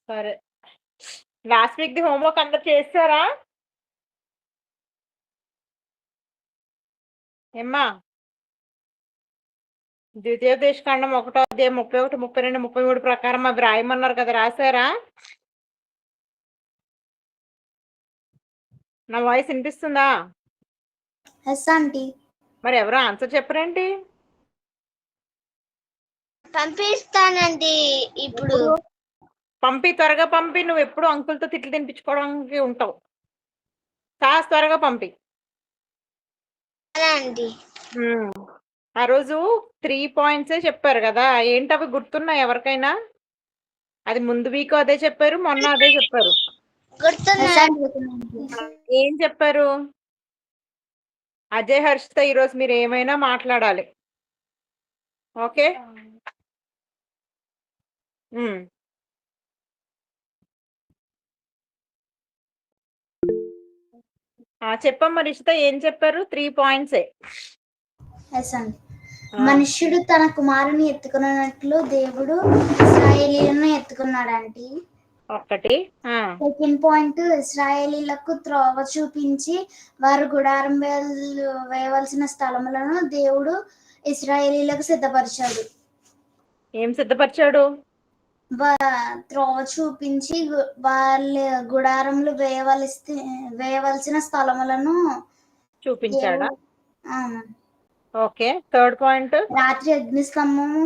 సరే. Last వీక్‌ది homework అందరూ చేసేసారా? ఏమ్మా? ద్వితీయోపదేశకాండం 1 అధ్యాయం 31, 32, 33 ప్రకారం అవి రాయమన్నారు కదా! రాసారా? నా వాయిస్ ఇనిపిస్తుందా? Yes aunty. మరి ఎవరు ఆన్సర్ చెప్పరేంటి? పంపిస్తానండి ఇప్పుడు. పంపి, త్వరగా పంపి. నువ్వెప్పుడు అంకుల్‌తో తిట్లు తినిపించుకోవడానికి ఉంటావు. త్వరగా పంపి. సరే అండి. ఆ రోజు 3 పాయింట్సే చెప్పారు గదా! ఏంటవి గుర్తున్నాయా ఎవరికైనా? అది ముందు వీక్ అదే చెప్పారు. మొన్న అదే చెప్పారు. ఏం చెప్పారు? అజయ్, హర్షిత ఈరోజు మీరు ఏమైనా మాట్లాడాలి. ఓకే? చెప్పమ్మా రిషిత, ఏం చెప్పారు? 3 పాయింట్సే. ఎస్ అండి. మనుష్యుడు తన కుమారుని ఎత్తుకున్నట్లు దేవుడు ఇశ్రాయేలీయులను ఎత్తుకున్నాడండి. ఒకటి. సెకండ్ పాయింట్, ఇశ్రాయేలీలకు త్రోవ చూపించి వారు గుడారం వేయవలసిన స్థలములను దేవుడు ఇశ్రాయేలీలకు సిద్ధపరిచాడు. ఏం సిద్ధపరిచాడు? త్రోవ చూపించి వాళ్ళ గుడారంలో వేయవలసిన స్థలములను చూపించాడా? ఓకే. థర్డ్ పాయింట్, రాత్రి అగ్నిస్తంభము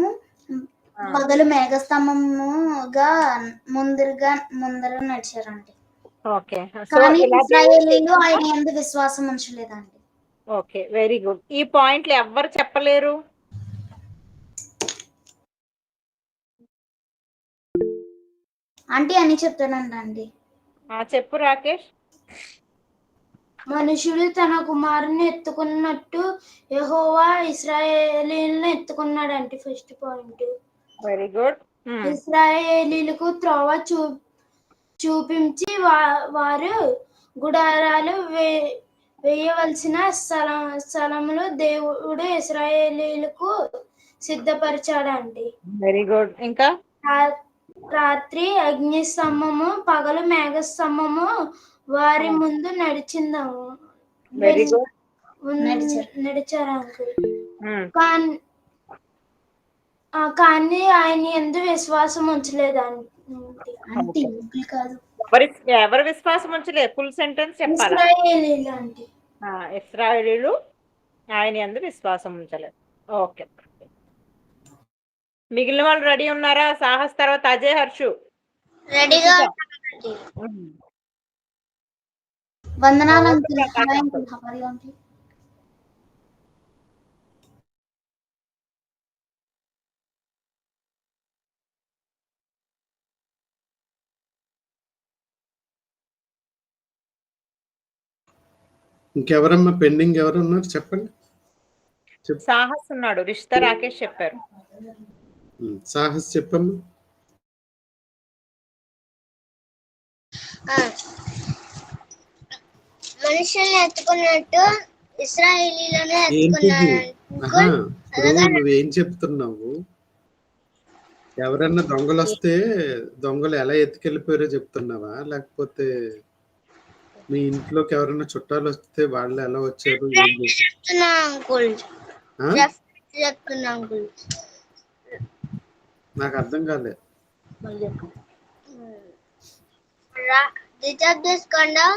పగలు మేఘస్తంభముగా ముందర నడిచారండి. ఓకే. కానీ ఇశ్రాయేలీయులు ఆయన యందు విశ్వాసం ఉంచలేదండి. Okay, very good. ఈ పాయింట్లు ఎవ్వరు చెప్పలేరు? అంటే అని చెప్తానండి. చెప్పు రాకేష్. మనుషుడు తన కుమారుని ఎత్తుకున్నట్టు యెహోవా ఇశ్రాయేలీయులను ఎత్తుకున్నాడంటే ఫస్ట్ పాయింట్. Very good. ఇశ్రాయేలీయులకు త్రోవ చూపించి వారు గుడారాలు వేయవలసిన స్థలములు దేవుడు ఇశ్రాయేలీయులకు సిద్ధపరిచాడండి. Very good. ఇంకా రాత్రి అగ్ని స్తంభము పగలు మేఘ స్తంభము వారి ముందు నడిచిందాము. Very good. నడిచారు అంకుల్. కానీ ఆయన యందు విశ్వాసం ఉంచలేదండి. కాదు, ఎవరు విశ్వాసం ఉంచలేదు? ఫుల్ సెంటెన్స్ చెప్పాలి. ఇశ్రాయేలీయులు ఆయన యందు విశ్వాసం ఉంచలేదు. ఓకే. మిగిలిన వాళ్ళు రెడీ ఉన్నారా? సాహస్ తర్వాత అజయ్, హర్షు రెడీగా. వందనాలు. ఇంకెవరమ్మా పెండింగ్ ఎవరున్నారు చెప్పండి. సాహస్ ఉన్నాడు, రిషిత, రాకేష్ చెప్పారు. సాహస్ చెప్పమ్మా. మనుషుల్ని ఎత్తుకున్నట్టు ఇశ్రాయేలీయులను ఎత్తుకున్నాడు. నువ్వేం చెప్తున్నావు? ఎవరన్నా దొంగలు వస్తే దొంగలు ఎలా ఎత్తుకెళ్ళిపోయారో చెప్తున్నావా? లేకపోతే మీ ఇంట్లోకి ఎవరైనా చుట్టాలు వస్తే వాళ్ళు ఎలా వచ్చారు? నాకు అర్థం కాలేదు. ద్వితీయోపదేశకాండం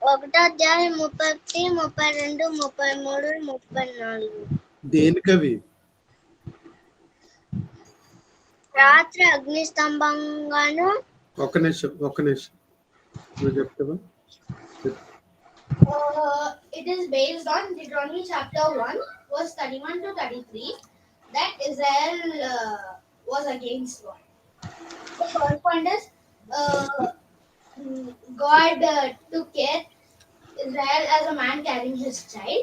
1 అధ్యాయం 31, 32, 33, 34. దేనికవి? రాత్రి అగ్ని స్తంభంగాను. ఒక్క నిమిషం నువ్వు చెప్తావా? It is based on Deuteronomy chapter 1 verse 31 to 33 that Israel was against God. The first point is God took care Israel as a man carrying his child,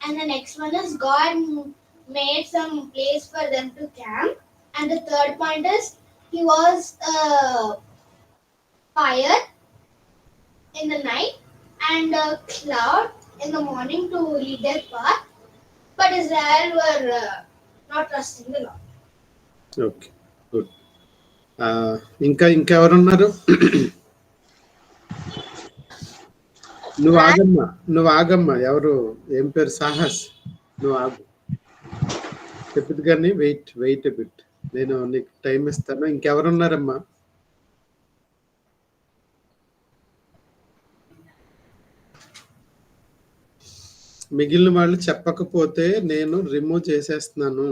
and the next one is God made some place for them to camp, and the third point is he was fire in the night and a cloud in the morning to lead their path, but Israel were not trusting the Lord. Okay, good. ఇంకెవరున్నారు? నువ్వు ఆగమ్మా. ఎవరు? ఏం పేరు? సాహస్. నువ్వు ఆగు. చెప్పుదు కానీ wait bit. నేను నీకు టైం ఇస్తాను. ఇంకెవరున్నారమ్మా? మిగిలిన వాళ్ళు చెప్పకపోతే నేను రిమూవ్ చేసేస్తున్నాను.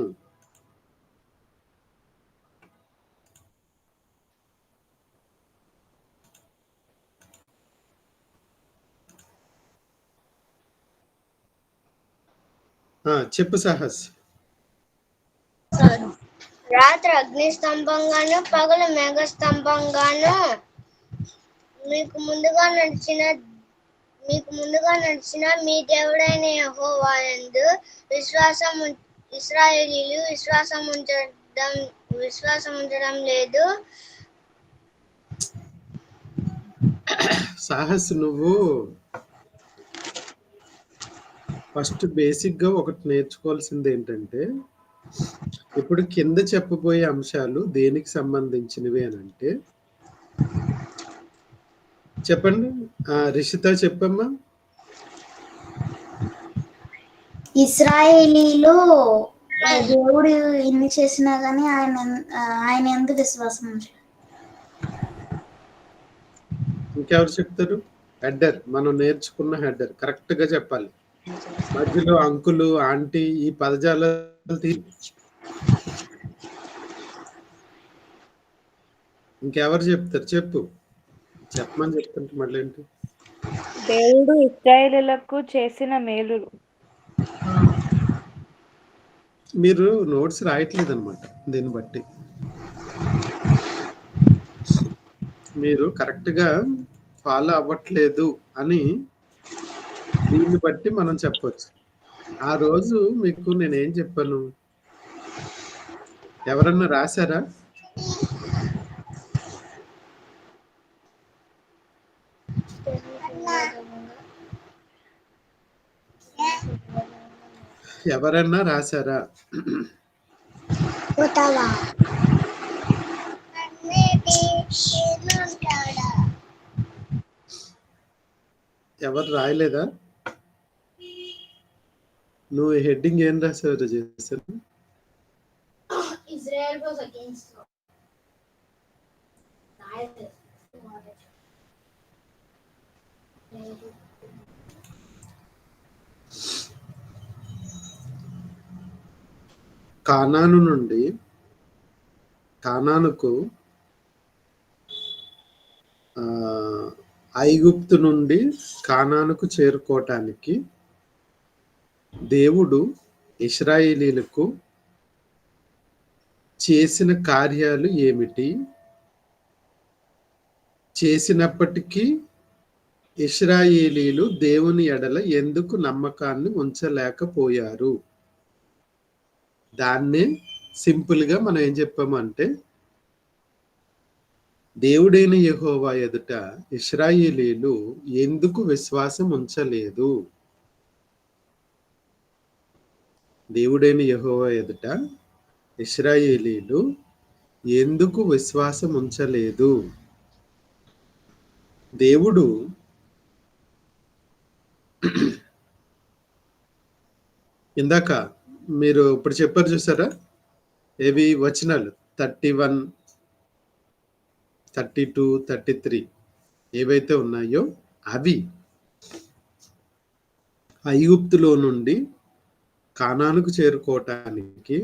చెప్పు సాహస్. రాత్రి అగ్నిస్తంభంగాను పగలు మేఘస్తంభంగాను మీకు ముందుగా నడిచిన మీ దేవుడైన యెహోవా యందు ఇశ్రాయేలీయులు విశ్వాసం ఉంచడం లేదు. సాహస్, నువ్వు ఫస్ట్ బేసిక్ గా ఒకటి నేర్చుకోవాల్సింది ఏంటంటే, ఇప్పుడు కింద చెప్పబోయే అంశాలు దేనికి సంబంధించినవి అని అంటే, చెప్పండి. రిషిత చెప్పమ్మా. ఇశ్రాయేలీలు దేవుడు ఎన్ని చేసినా గానీ ఆయన ఎందుకు విశ్వాసం ఉంచారు? ఇంకెవరు చెప్తారు? హెడర్, మనం నేర్చుకున్న హెడర్ కరెక్ట్ గా చెప్పాలి. మధ్యలో అంకులు, ఆంటీ ఈ పదజాలాలు ఇంకెవరు చెప్తారు? చెప్పమని చెప్తుంటే మళ్ళీ ఏంటి? దేవుడు ఇశ్రాయేలీయులకు చేసిన మేలులు. మీరు నోట్స్ రాయట్లేదు అనమాట. దీన్ని బట్టి మీరు కరెక్ట్ గా ఫాలో అవ్వట్లేదు అని దీన్ని బట్టి మనం చెప్పొచ్చు. ఆ రోజు మీకు నేనేం చెప్పాను? ఎవరన్నా రాశారా? ఎవరన్నా రాశారా? ఎవరు రాయలేదా? నువ్వు హెడ్డింగ్ ఏం రాసావు చేశాను? Israel was against God. Canaan నుండి కానానుకు ఐగుప్తు నుండి కానానుకు చేరుకోవటానికి దేవుడు ఇశ్రాయేలీయులకు చేసిన కార్యాలు ఏమిటి? చేసినప్పటికీ ఇశ్రాయేలీయులు దేవుని ఎడల ఎందుకు నమ్మకాన్ని ఉంచలేకపోయారు? దాన్నే సింపుల్ గా మనం ఏం చెప్పామంటే, దేవుడైన యెహోవా ఎదుట ఇశ్రాయేలీయులు ఎందుకు విశ్వాసం ఉంచలేదు? దేవుడైన యెహోవా ఎదుట ఇశ్రాయేలీయులు ఎందుకు విశ్వాసం ఉంచలేదు? దేవుడు ఇందాక మీరు ఇప్పుడు చెప్పారు చూసారా, ఏవి వచనాలు 31, 32, 33 ఏవైతే ఉన్నాయో అవి ఐగుప్తులో నుండి కానానుకు చేరుకోవటానికి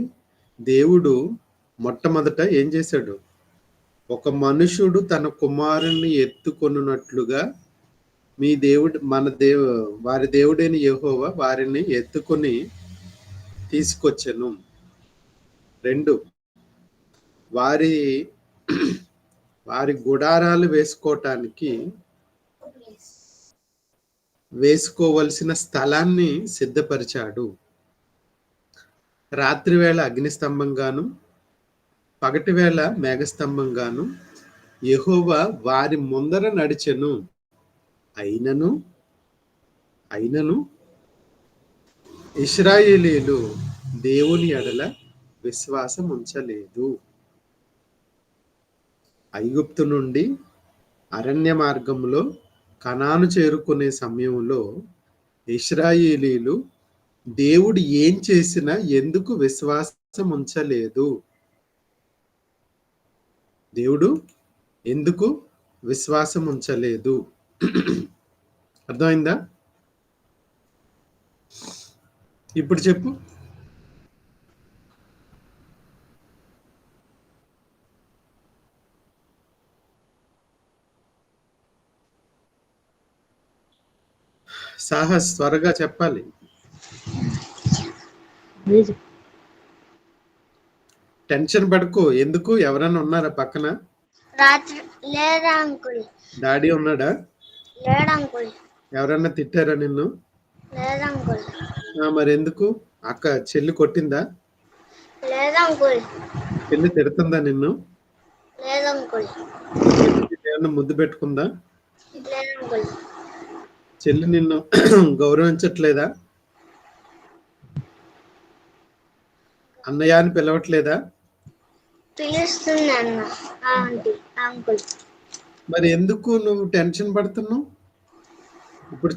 దేవుడు మొట్టమొదట ఏం చేశాడు? ఒక మనుషుడు తన కుమారుణ్ణి ఎత్తుకొనున్నట్లుగా మీ దేవుడు వారి దేవుడైన యెహోవా వారిని ఎత్తుకొని తీసుకొచ్చెను. 2, వారి గుడారాలు వేసుకోవలసిన స్థలాన్ని సిద్ధపరిచాడు. రాత్రివేళ అగ్నిస్తంభంగాను పగటివేళ మేఘస్తంభంగాను యెహోవా వారి ముందర నడిచెను. అయినను ఇశ్రాయేలీయులు దేవుని ఎడల విశ్వాసం ఉంచలేదు. ఐగుప్తు నుండి అరణ్య మార్గంలో కనాను చేరుకునే సమయంలో ఇశ్రాయేలీలు దేవుడు ఏం చేసినా ఎందుకు విశ్వాసం ఉంచలేదు? దేవుడు ఎందుకు విశ్వాసం ఉంచలేదు? అర్థమైందా? ఇప్పుడు చెప్పు. సాహస్ త్వరగా చెప్పాలి. టెన్షన్ పడుకో. ఎందుకు? ఎవరైనా ఉన్నారా పక్కన? రాత్రి లేదా అంకుల్? డాడీ ఉన్నాడా? లేడు అంకుల్. ఎవరన్నా తిట్టారా నిన్ను? లేదు అంకుల్. మరి ఎందుకు? అక్క చెల్లి కొట్టిందా? లేదు అంకుల్. చెల్లి తిడుతుందా నిన్ను? లేదు అంకుల్. ఏమన్నా ముద్దు పెట్టుకుందా? లేదు అంకుల్. చెల్లి నిన్ను గౌరవించట్లేదా? అన్నయ్య అని పిలవట్లేదా? పిలుస్తుంది అన్న ఆంటీ అంకుల్. మరి ఎందుకు నువ్వు టెన్షన్ పడుతున్నావు? ఇప్పుడు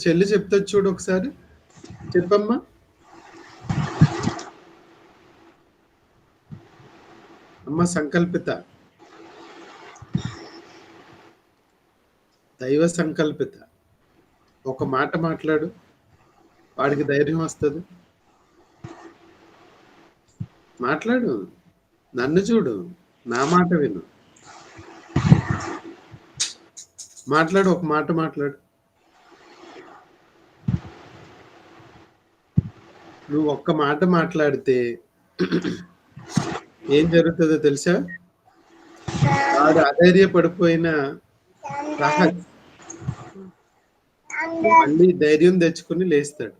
చెల్లి చెప్తా చూడు ఒకసారి. చెప్పమ్మా. అమ్మ సంకల్పిత, దైవ సంకల్పిత, ఒక మాట మాట్లాడు, వాడికి ధైర్యం వస్తుంది. మాట్లాడు, నన్ను చూడు, నా మాట విను. మాట్లాడు, ఒక మాట మాట్లాడు. నువ్వు ఒక్క మాట మాట్లాడితే ఏం జరుగుతుందో తెలుసా? వాడు అధైర్యపడిపోయిన మళ్ళీ ధైర్యం తెచ్చుకుని లేస్తాడు.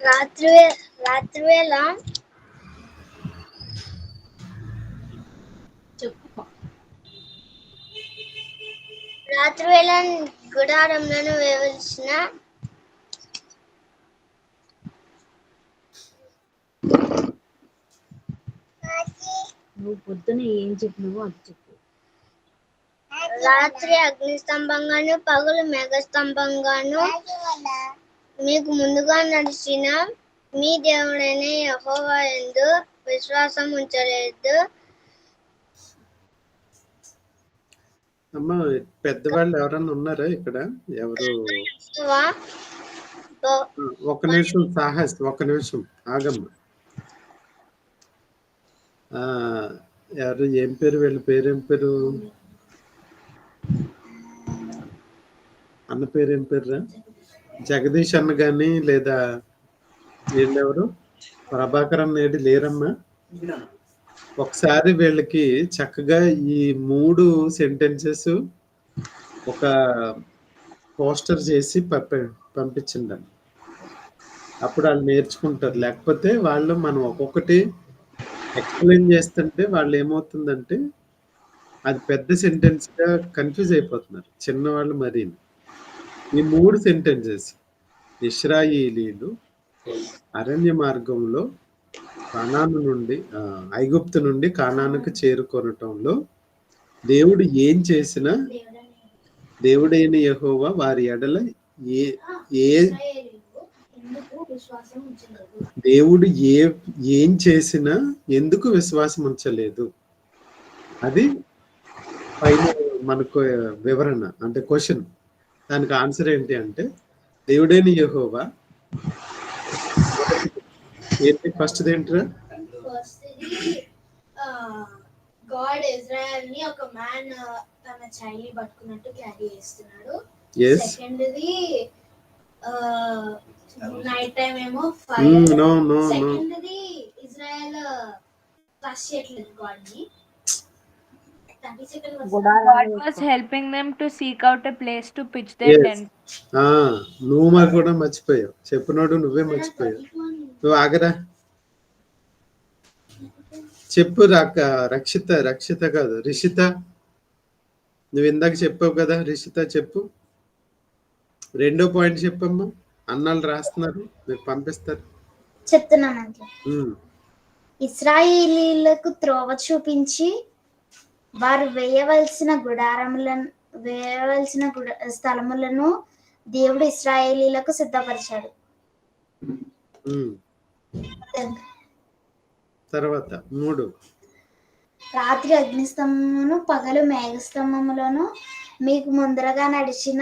రాత్రివేళ గుడారంలో వేవలసిన నువ్వు పొద్దున ఏం చెప్పినావో అది చెప్పు. రాత్రి అగ్నిస్తంభంగాను పగలు మేఘస్తంభంగాను మీకు ముందుగా నడిచిన మీ దేవుడైన యెహోవా యందు విశ్వాసం ఉంచలేదు. అమ్మా పెద్దవాళ్ళు ఎవరన్నా ఉన్నారా ఇక్కడ? ఎవరు? ఒక నిమిషం సాహస్, ఒక నిమిషం ఆగమ్మా. ఎవరు? ఏం పేరు? వీళ్ళ పేరేం పేరు? అన్న పేరేం పేరురా? జగదీష్ అన్న గాని లేదా వీళ్ళెవరు? ప్రభాకర్ అన్న ఏడి లేరమ్మా? ఒకసారి వీళ్ళకి చక్కగా ఈ 3 సెంటెన్సెస్ ఒక పోస్టర్ చేసి పంపించండి. అప్పుడు వాళ్ళు నేర్చుకుంటారు. లేకపోతే వాళ్ళు మనం ఒక్కొక్కటి ఎక్స్ప్లెయిన్ చేస్తుంటే వాళ్ళు ఏమవుతుందంటే అది పెద్ద సెంటెన్స్ గా కన్ఫ్యూజ్ అయిపోతున్నారు చిన్నవాళ్ళు. మరి ఈ 3 సెంటెన్సెస్, ఇశ్రాయేలీలు అరణ్య మార్గంలో ఐగుప్తు నుండి కానానుకు చేరుకొనటంలో దేవుడు ఏం చేసినా దేవుడైన యెహోవా వారి ఎడల దేవుడు ఏం చేసినా ఎందుకు విశ్వాసం ఉంచలేదు? అది పైన మనకు వివరణ, అంటే క్వశ్చన్. దానికి ఆన్సర్ ఏంటి అంటే దేవుడైన యెహోవా ఫస్ట్ ఏంట్రా? గాడ్ ఇజ్రాయెల్ ని ఒక మ్యాన్ తన చైల్డ్ ని పట్టుకున్నట్టు క్యారీ చేస్తున్నాడు. సెకండ్ది నైట్ టైం ఏమో ఫైర్. సెకండ్ది ఇజ్రాయెల్ ట్రస్ట్ చేయట్లేదు గాడ్ ని. God was helping them to seek out a place to pitch their tent. నువ్వు మరి కూడా మర్చిపోయావు. చెప్పినోడు నువ్వే మర్చిపోయావు. నువ్వు ఆగరా, చెప్పు. రక్షిత కాదు, రిషిత. నువ్వు ఇందాక చెప్పావు కదా రిషిత, చెప్పు. 2వ పాయింట్ చెప్పమ్మా. అన్నాళ్ళు రాస్తున్నారు, మీరు పంపిస్తారు. చెప్తున్నాను అంకుల్. ఉమ్, ఇశ్రాయేలీలకు త్రోవ చూపించి వారు వేయవలసిన స్థలములను దేవుడు ఇశ్రాయేలీలకు సిద్ధపరిచాడు. ఉమ్. తర్వాత 3 రాత్రి అగ్నిస్తంభమును పగలు మేఘస్తంభములను మీకు ముందరగా నడిచిన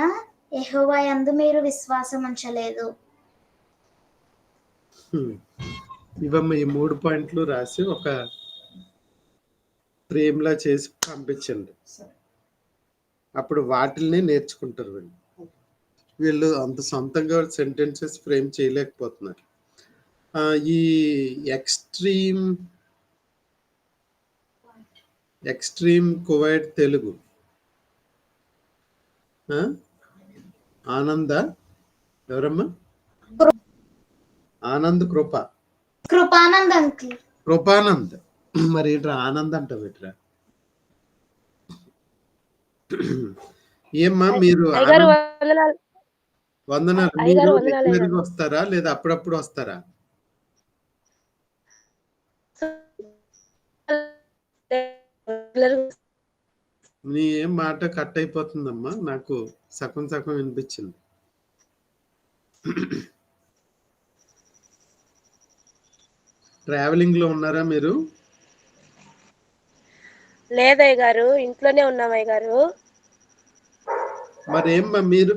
యెహోవా యందు మీరు విశ్వాసం ఉంచలేదు. ఇవమ్మ ఈ 3 పాయింట్లు రాసి ఒక ఫ్రేమ్లా చేసి పంపించండి. అప్పుడు వాటిల్ని నేర్చుకుంటారు వీళ్ళు. వీళ్ళు అంత సొంతంగా సెంటెన్సెస్ ఫ్రేమ్ చేయలేకపోతున్నారు. ఈ ఎక్స్ట్రీమ్ కువైట్ తెలుగు ఆనంద ఎవరమ్మా? ఆనంద్ కృపానంద్ అంకుల్. కృపానంద్. మరి ఇట్రా ఆనంద్ అంటావు ఇట్రా. ఏమ్మా మీరు వందనాలు. మీరు రెగ్యులర్ గా వస్తారా లేదా అప్పుడప్పుడు వస్తారా? నీ ఏం మాట కట్ అయిపోతుందమ్మా, నాకు సగం సగం వినిపించింది. ట్రావెలింగ్ లో ఉన్నారా మీరు? లేదయ్య గారు, ఇంట్లోనే ఉన్నామయ్య గారు. మరి ఏమ్మా మీరు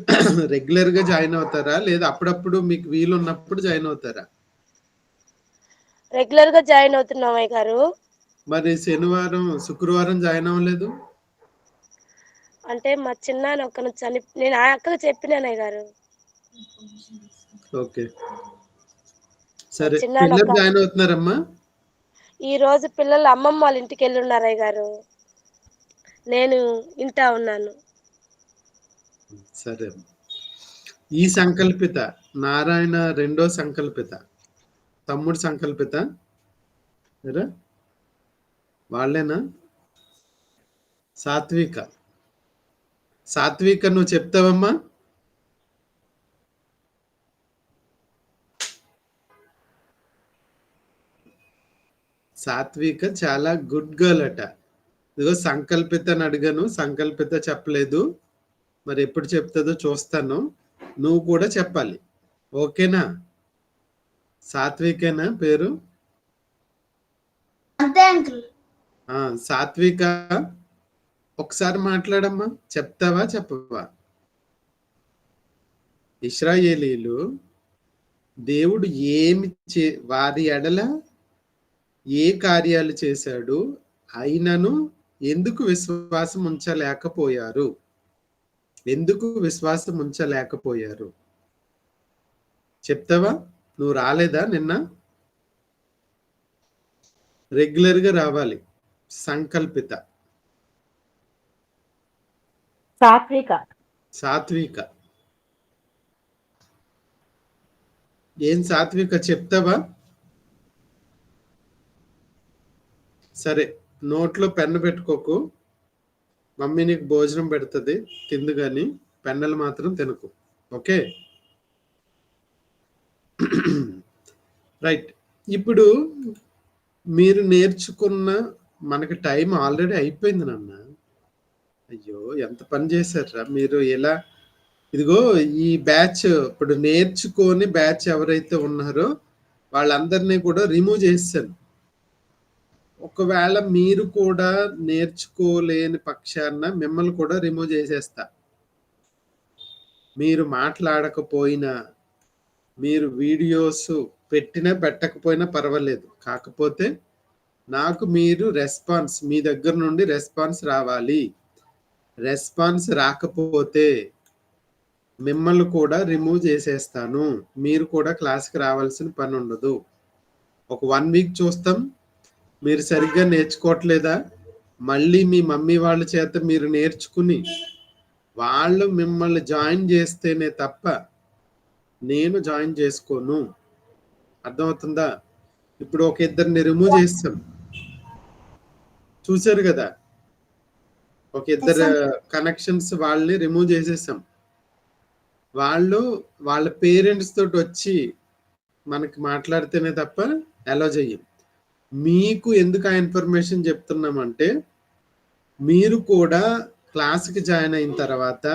రెగ్యులర్ గా జాయిన్ అవుతారా లేదా అప్పుడప్పుడు మీకు వీలు ఉన్నప్పుడు జాయిన్ అవుతారా? రెగ్యులర్ గా జాయిన్ అవుతున్నామయ్య గారు. మరి శనివారం శుక్రవారం జాయిన్ అవ్వలేదు? అంటే మా చిన్నాన్న ఒక్కను నేను ఆ అక్కకు చెప్పినానయ్య గారు. ఓకే సరే. పిల్లలు జాయిన్ అవుతున్నారమ్మా? ఈ రోజు పిల్లలు అమ్మమ్మ వాళ్ళ ఇంటికి వెళ్ళి ఉన్నారయ్య గారు. నేను ఇంటా ఉన్నాను. సరే. ఈ సంకల్పిత నారాయణ రెండో సంకల్పిత తమ్ముడు సంకల్పిత వాళ్ళేనా? సాత్విక నువ్వు చెప్తావమ్మా? సాత్విక చాలా గుడ్ గర్ల్ అట. ఇదిగో సంకల్పిత అని అడిగాను, సంకల్పిత చెప్పలేదు. మరి ఎప్పుడు చెప్తుందో చూస్తాను. నువ్వు కూడా చెప్పాలి, ఓకేనా? సాత్వికేనా పేరు? అంతే అంకుల్. సాత్విక ఒకసారి మాట్లాడమ్మా. చెప్తావా చెప్పవా? ఇశ్రాయేలీలు దేవుడు వారి ఎడల ఏ కార్యాలు చేశాడు, అయినను ఎందుకు విశ్వాసం ఉంచలేకపోయారు? చెప్తావా? నువ్వు రాలేదా నిన్న? రెగ్యులర్ గా రావాలి. సంకల్పిత సాత్విక ఏం సాత్విక చెప్తావా? సరే, నోట్లో పెన్ను పెట్టుకోకు. మమ్మీ నీకు భోజనం పెడుతుంది, తిందు గాని పెన్నులు మాత్రం తినకు, ఓకే? రైట్. ఇప్పుడు మీరు నేర్చుకున్న మనకి టైం ఆల్రెడీ అయిపోయింది నాన్న. అయ్యో ఎంత పని చేశారా మీరు. ఎలా ఇదిగో ఈ బ్యాచ్ ఇప్పుడు నేర్చుకొని బ్యాచ్ ఎవరైతే ఉన్నారో వాళ్ళందరినీ కూడా రిమూవ్ చేశాను. ఒకవేళ మీరు కూడా నేర్చుకోలేని పక్షాన మిమ్మల్ని కూడా రిమూవ్ చేసేస్తా. మీరు మాట్లాడకపోయినా, మీరు వీడియోస్ పెట్టినా పెట్టకపోయినా పర్వాలేదు. కాకపోతే నాకు మీరు రెస్పాన్స్, మీ దగ్గర నుండి రెస్పాన్స్ రావాలి. రెస్పాన్స్ రాకపోతే మిమ్మల్ని కూడా రిమూవ్ చేసేస్తాను. మీరు కూడా క్లాస్కి రావాల్సిన పని ఉండదు. ఒక 1 వీక్ చూస్తాం. మీరు సరిగ్గా నేర్చుకోవట్లేదా, మళ్ళీ మీ మమ్మీ వాళ్ళ చేత మీరు నేర్చుకుని వాళ్ళు మిమ్మల్ని జాయిన్ చేస్తేనే తప్ప నేను జాయిన్ చేసుకోను. అర్థమవుతుందా? ఇప్పుడు ఒక ఇద్దరిని రిమూవ్ చేస్తాం, చూసారు కదా? ఒక ఇద్దరు కనెక్షన్స్ వాళ్ళని రిమూవ్ చేసేసాం. వాళ్ళు వాళ్ళ పేరెంట్స్ తోటి వచ్చి మనకి మాట్లాడితేనే తప్ప అలో చెయ్యం. మీకు ఎందుకు ఆ ఇన్ఫర్మేషన్ చెప్తున్నామంటే, మీరు కూడా క్లాస్కి జాయిన్ అయిన తర్వాత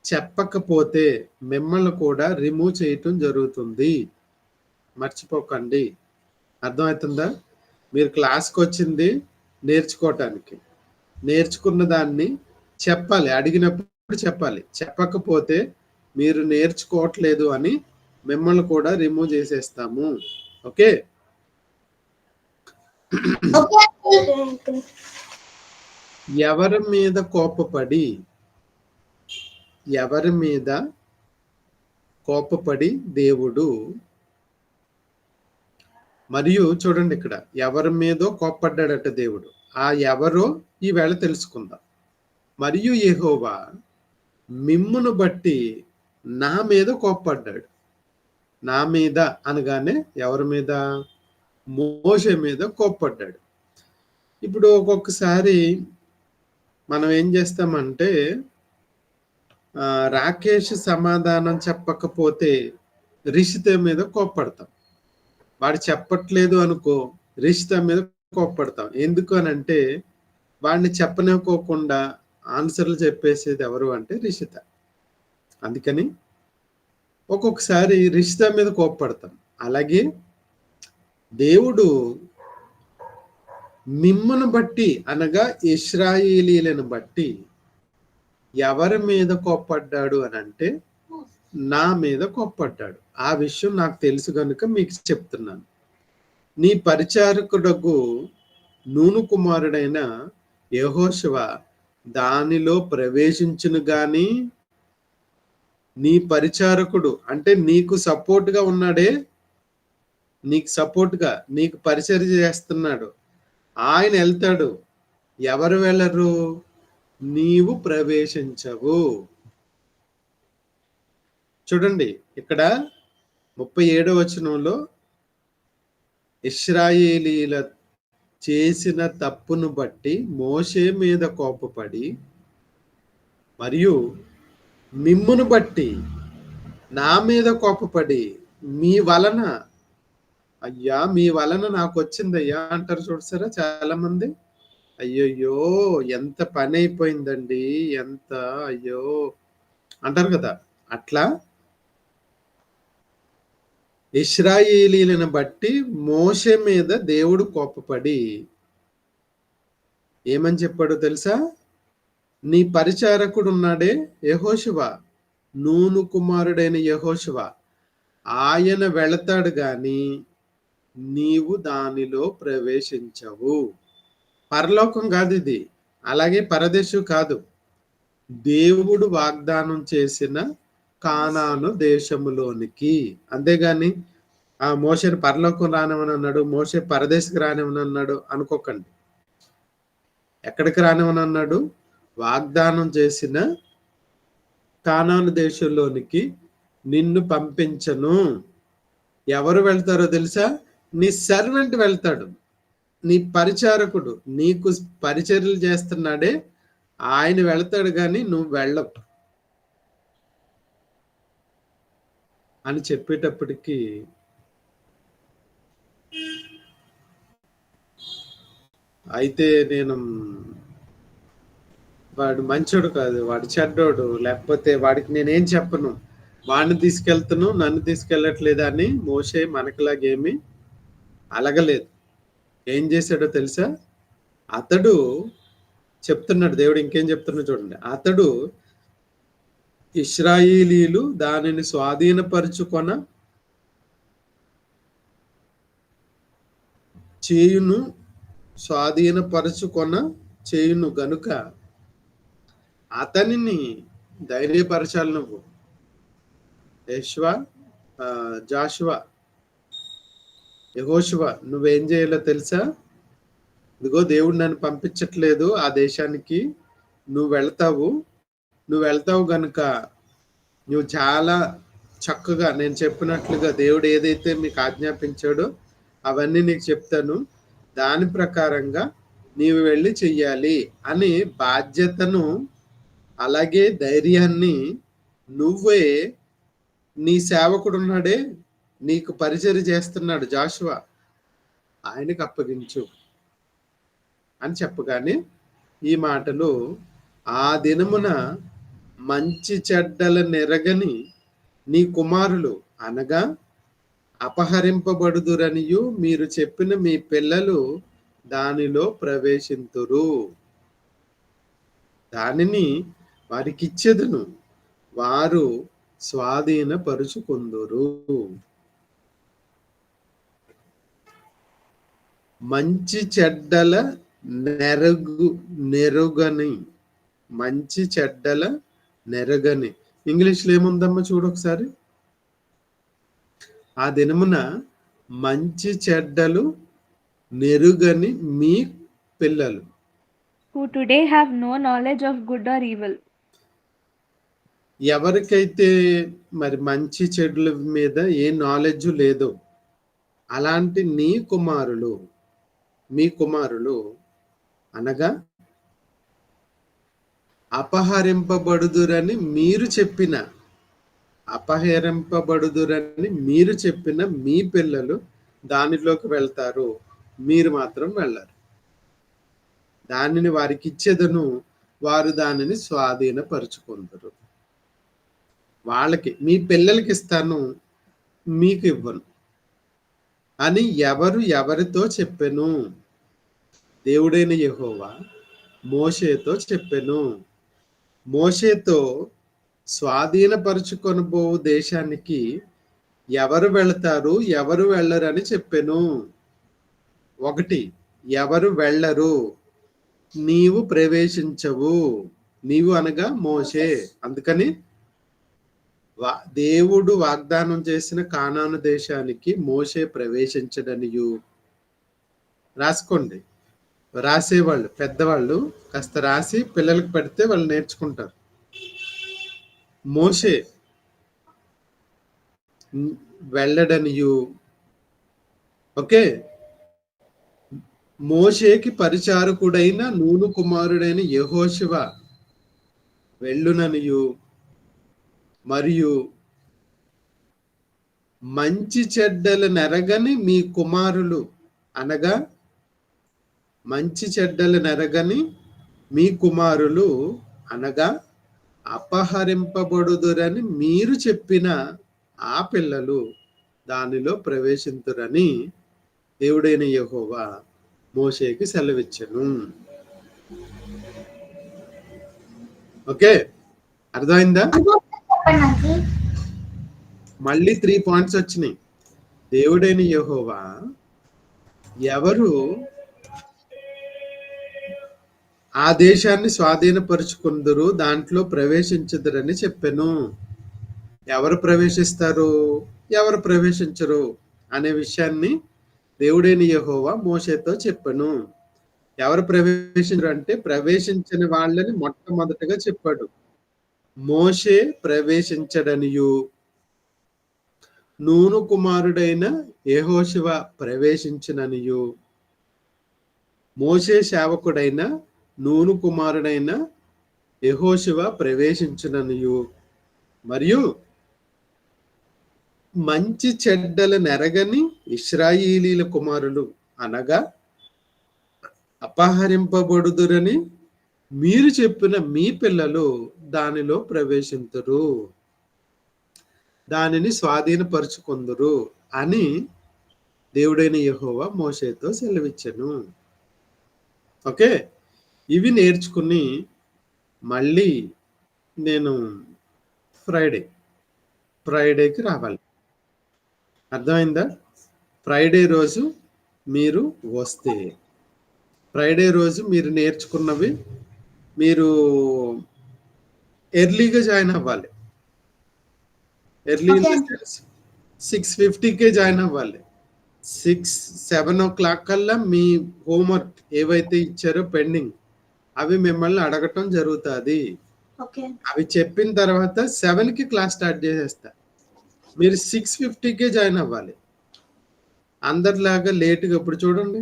చెప్పకపోతే మిమ్మల్ని కూడా రిమూవ్ చేయటం జరుగుతుంది. మర్చిపోకండి. అర్థమవుతుందా? మీరు క్లాస్కి వచ్చింది నేర్చుకోవటానికి, నేర్చుకున్న దాన్ని చెప్పాలి, అడిగినప్పుడు చెప్పాలి. చెప్పకపోతే మీరు నేర్చుకోవట్లేదు అని మిమ్మల్ని కూడా రిమూవ్ చేసేస్తాము. ఓకే? ఎవరి మీద కోపపడి దేవుడు, మరియు చూడండి ఇక్కడ ఎవరి మీదో కోప్పడ్డాడట దేవుడు. ఆ ఎవరో ఈవేళ తెలుసుకుందాం. మరియు యెహోవా మిమ్మును బట్టి నా మీద కోప్పడ్డాడు. నా మీద అనగానే ఎవరి మీద? మోషే మీద కోప్పడ్డాడు. ఇప్పుడు ఒక్కొక్కసారి మనం ఏం చేస్తామంటే, రాకేష్ సమాధానం చెప్పకపోతే రిషిత మీద కోప్పడతాం. వాడు చెప్పట్లేదు అనుకో, రిషిత మీద కోప్పడతాం. ఎందుకు అని అంటే, వాడిని చెప్పనివ్వకోకుండా ఆన్సర్లు చెప్పేసేది ఎవరు అంటే రిషిత. అందుకని ఒక్కొక్కసారి రిషిత మీద కోప్పడతాం. అలాగే దేవుడు మిమ్మును బట్టి అనగా ఇశ్రాయేలీలను బట్టి ఎవరి మీద కోప్పడ్డాడు అని అంటే, నా మీద కోప్పడ్డాడు. ఆ విషయం నాకు తెలుసు కనుక మీకు చెప్తున్నాను. నీ పరిచారకుడగు నూను కుమారుడైన యెహోషువ దానిలో ప్రవేశించును గాని, నీ పరిచారకుడు అంటే నీకు సపోర్ట్గా ఉన్నాడే, నీకు సపోర్ట్గా నీకు పరిచర్య చేస్తున్నాడు, ఆయన వెళ్తాడు. ఎవరు వెళ్ళరు? నీవు ప్రవేశించవు. చూడండి ఇక్కడ 37వ వచనంలో ఇశ్రాయేలీల చేసిన తప్పును బట్టి మోషే మీద కోపపడి, మరియు మిమ్మును బట్టి నా మీద కోపపడి, మీ వలన అయ్యా మీ వలన నాకు వచ్చిందయ్యా అంటారు. చూసారా చాలా మంది, అయ్యయ్యో ఎంత పని అయిపోయిందండి, ఎంత అయ్యో అంటారు కదా. అట్లా ఇశ్రాయేలీలను బట్టి మోషే మీద దేవుడు కోపపడి ఏమని చెప్పాడో తెలుసా? నీ పరిచారకుడు ఉన్నాడే యెహోషువ, నూను కుమారుడైన యెహోషువ, ఆయన వెళతాడు గాని నీవు దానిలో ప్రవేశించవు. పరలోకం కాదు ఇది, అలాగే పరదేశం కాదు. దేవుడు వాగ్దానం చేసిన కానాను దేశములోనికి. అంతేగాని ఆ మోషేని పరలోకం రానివని అన్నాడు, మోషే పరదేశకు రానివని అన్నాడు అనుకోకండి. ఎక్కడికి రానివని అన్నాడు? వాగ్దానం చేసిన కానాను దేశంలోనికి నిన్ను పంపించను. ఎవరు వెళ్తారో తెలుసా? నీ సర్వెంట్ వెళ్తాడు, నీ పరిచారకుడు, నీకు పరిచర్యలు చేస్తున్నాడే ఆయన వెళ్తాడు కానీ నువ్వు వెళ్ళవు అని చెప్పేటప్పటికి అయితే నేను వాడు మంచోడు కాదు, వాడు చెడ్డోడు, లేకపోతే వాడికి నేనేం చెప్పను, వాడిని తీసుకెళ్తాను నన్ను తీసుకెళ్ళట్లేదా అని మోషే మనకులాగేమి అలగలేదు. ఏం చేశాడో తెలుసా? అతడు చెప్తున్నాడు, దేవుడు ఇంకేం చెప్తున్నాడు చూడండి. అతడు ఇశ్రాయేలీలు దానిని స్వాధీనపరుచుకొన చేయును గనుక అతనిని ధైర్యపరచాలి. నువ్వు యెహోషువ నువ్వేం చేయాలో తెలుసా? ఇదిగో దేవుడు నన్ను పంపించట్లేదు ఆ దేశానికి, నువ్వు వెళ్తావు గనుక నువ్వు చాలా చక్కగా నేను చెప్పినట్లుగా దేవుడు ఏదైతే మీకు ఆజ్ఞాపించాడో అవన్నీ నీకు చెప్తాను, దాని ప్రకారంగా నీవు వెళ్ళి చెయ్యాలి అని బాధ్యతను అలాగే ధైర్యాన్ని నువ్వే నీ సేవకుడు ఉన్నాడే, నీకు పరిచర్య చేస్తున్నాడు జాషువా, ఆయనకు అప్పగించు అని చెప్పగానే ఈ మాటలు, ఆ దినమున మంచి చెడ్డల నెరగని నీ కుమారులు అనగా అపహరింపబడుదురనియు మీరు చెప్పిన మీ పిల్లలు దానిలో ప్రవేశింతురు. దానిని వారికిచ్చెదను, వారు స్వాధీనపరుచుకుందురు. మంచి చెడ్డల నెరుగని, మంచి చెడ్డల నెరగని. ఇంగ్లీష్లో ఏముందమ్మా చూడు ఒకసారి. ఆ దినమున మంచి చెడ్డలు నెరుగని మీ పిల్లలు. who today have no knowledge of good or evil. ఎవరికైతే మరి మంచి చెడుల మీద ఏ నాలెడ్జ్ లేదో అలాంటి నీ కుమారులు, మీ కుమారులు అనగా అపహరింపబడుదురని మీరు చెప్పిన మీ పిల్లలు దానిలోకి వెళ్తారు, మీరు మాత్రం వెళ్ళరు. దానిని వారికి ఇచ్చేదను, వారు దానిని స్వాధీనపరుచుకుంటారు. వాళ్ళకి, మీ పిల్లలకి ఇస్తాను, మీకు ఇవ్వను అని ఎవరితో చెప్పెను? దేవుడైన యెహోవా మోషేతో చెప్పెను. మోషేతో స్వాధీనపరుచుకొనబో దేశానికి ఎవరు వెళతారు, ఎవరు వెళ్ళరని చెప్పెను. 1, ఎవరు వెళ్ళరు, నీవు ప్రవేశించవు. నీవు అనగా మోషే. అందుకని దేవుడు వాగ్దానం చేసిన కానాను దేశానికి మోషే ప్రవేశించడనియు. రాసుకోండి, రాసేవాళ్ళు పెద్దవాళ్ళు కాస్త రాసి పిల్లలకు పెడితే వాళ్ళు నేర్చుకుంటారు. మోషే వెళ్ళడనియు. ఓకే, మోషేకి పరిచారకుడైన నూను కుమారుడైన యెహోషువ వెళ్ళుననియు, మరియు మంచి చెడ్డల నెరగని మీ కుమారులు అనగా మంచి చెడ్డల నెరగని మీ కుమారులు అనగా అపహరింపబడుదురని మీరు చెప్పిన ఆ పిల్లలు దానిలో ప్రవేశింతురని దేవుడైన యెహోవా మోషేకి సెలవిచ్చెను. ఓకే, అర్థమైందా? చెప్పండి అంకుల్. మళ్ళీ 3 పాయింట్స్ వచ్చినాయి. దేవుడైన యెహోవా ఎవరు ఆ దేశాన్ని స్వాధీనపరుచుకుందరు, దాంట్లో ప్రవేశించదురని చెప్పాను. ఎవరు ప్రవేశిస్తారు, ఎవరు ప్రవేశించరు అనే విషయాన్ని దేవుడైన యెహోవా మోషేతో చెప్పాను. ఎవరు ప్రవేశించరు అంటే ప్రవేశించని వాళ్ళని మొట్టమొదటగా చెప్పాడు. మోషే ప్రవేశించడనియు, నూను కుమారుడైన యెహోషువ ప్రవేశించననియు, మోషే సేవకుడైన నూను కుమారుడైన యెహోషువ ప్రవేశించుననియు, మరియు మంచి చెడ్డల నెరగని ఇశ్రాయేలీల కుమారులు అనగా అపహరింపబడుదురని మీరు చెప్పిన మీ పిల్లలు దానిలో ప్రవేశింతురు, దానిని స్వాధీనపరుచుకుందురు అని దేవుడైన యెహోవా మోషేతో సెలవిచ్చెను. ఓకే, ఇవి నేర్చుకుని మళ్ళీ నేను ఫ్రైడేకి రావాలి. అర్థమైందా? ఫ్రైడే రోజు మీరు వస్తే, ఫ్రైడే రోజు మీరు నేర్చుకున్నవి మీరు ఎర్లీగా జాయిన్ అవ్వాలి. ఎర్లీ 6:50కే జాయిన్ అవ్వాలి. 7 o'clock కల్లా మీ హోంవర్క్ ఏవైతే ఇచ్చారో పెండింగ్ అవి మిమ్మల్ని అడగటం జరుగుతుంది. అవి చెప్పిన తర్వాత 7కి క్లాస్ స్టార్ట్ చేసేస్తా. మీరు 6:50కే జాయిన్ అవ్వాలి. అందరిలాగా లేటుగా, ఇప్పుడు చూడండి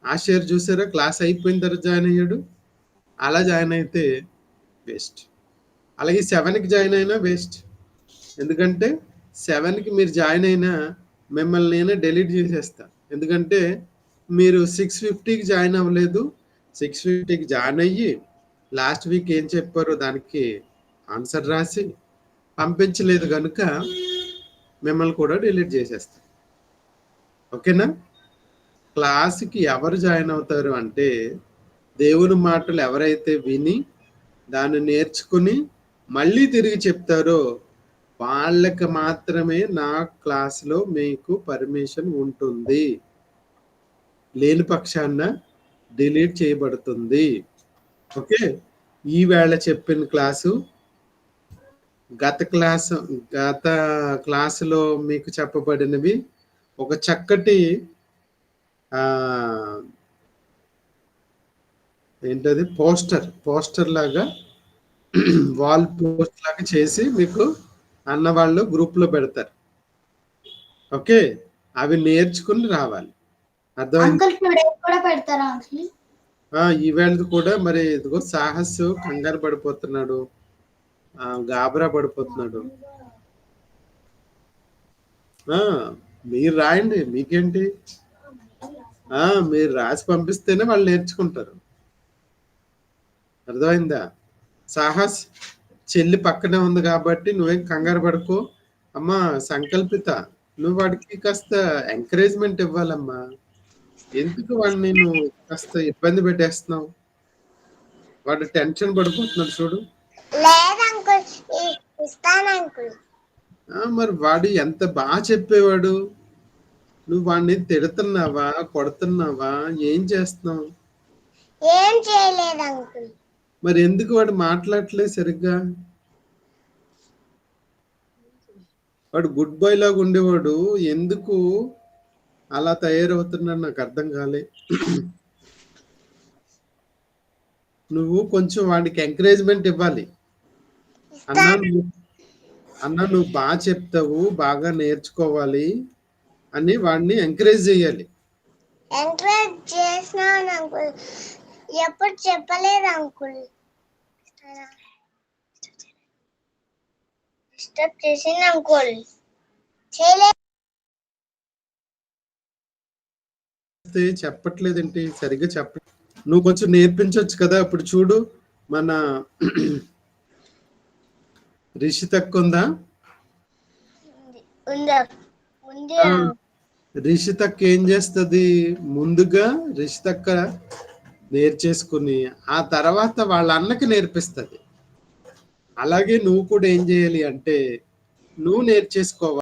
ఆషేర్ చూసారా, క్లాస్ అయిపోయిన తర్వాత జాయిన్ అయ్యాడు. అలా జాయిన్ అయితే బెస్ట్. అలాగే 7కి జాయిన్ అయినా వేస్ట్. ఎందుకంటే 7కి మీరు జాయిన్ అయినా మిమ్మల్ని నేనే డిలీట్ చేసేస్తా. ఎందుకంటే మీరు 6:50కి జాయిన్ అవ్వలేదు. 6:50కి జాయిన్ అయ్యి లాస్ట్ వీక్ ఏం చెప్పారో దానికి ఆన్సర్ రాసి పంపించలేదు కనుక మిమ్మల్ని కూడా డిలీట్ చేసేస్తా. ఓకేనా? క్లాస్కి ఎవరు జాయిన్ అవుతారు అంటే దేవుని మాటలు ఎవరైతే విని దాన్ని నేర్చుకుని మళ్ళీ తిరిగి చెప్తారో వాళ్ళకి మాత్రమే నా క్లాస్లో మీకు పర్మిషన్ ఉంటుంది. లేని పక్షాన డిలీట్ చేయబడుతుంది. ఓకే, ఈవేళ చెప్పిన క్లాసు గత క్లాసులో మీకు చెప్పబడినవి ఒక చక్కటి ఏంటది పోస్టర్ లాగా వాల్ పోస్ట్ లాగా చేసి మీకు అన్నవాళ్ళు గ్రూప్లో పెడతారు. ఓకే, అవి నేర్చుకుని రావాలి. అర్థమైంది? అంకుల్ టుడే కూడా పెడతారా అంకుల్? ఈవేళ కూడా మరి ఇదిగో సాహస్ కంగారు పడిపోతున్నాడు, గాబరా పడిపోతున్నాడు. మీరు రాయండి, మీకేంటి? మీరు రాసి పంపిస్తేనే వాళ్ళు నేర్చుకుంటారు. అర్థమైందా? సాహస్ చెల్లి పక్కనే ఉంది కాబట్టి నువ్వేం కంగారు పడుకో. అమ్మా సంకల్పిత, నువ్వు వాడికి కాస్త ఎంకరేజ్మెంట్ ఇవ్వాలమ్మా. ఎందుకు వాడిని నువ్వు కాస్త ఇబ్బంది పెట్టేస్తున్నావు? వాడు టెన్షన్ పడిపోతున్నాడు చూడు. మరి వాడు ఎంత బాగా చెప్పేవాడు, నువ్వు వాడిని తిడుతున్నావా, కొడుతున్నావా, ఏం చేస్తున్నావు? ఏం చేయలేదు అంకుల్. మరి ఎందుకు వాడు మాట్లాడట్లేదు సరిగ్గా? వాడు గుడ్ బాయ్ లాగా ఉండేవాడు, ఎందుకు అలా తయారవుతున్నాడు నాకు అర్థం కాలే. నువ్వు కొంచెం వాడికి ఎంకరేజ్మెంట్ ఇవ్వాలి. అన్నా నువ్వు బాగా చెప్తావు, బాగా నేర్చుకోవాలి అని వాడిని ఎంకరేజ్ చేయాలి. ఎంకరేజ్ చేసినాను అంకుల్, ఎప్పుడు చెప్పలేదు అంకుల్. డిస్టర్బ్ చేసింది అంకుల్, చేయలేదు. చెప్పట్లేదేంటి? సరిగ్గా నువ్వు కొంచెం నేర్పించవచ్చు కదా. ఇప్పుడు చూడు, మన రిషితక్క ఉందా? రిషితక్క ఏం చేస్తుంది, ముందుగా రిషితక్క నేర్చేసుకుని ఆ తర్వాత వాళ్ళ అన్నకి నేర్పిస్తుంది. అలాగే నువ్వు కూడా ఏం చేయాలి అంటే నువ్వు నేర్చేసుకోవాలి.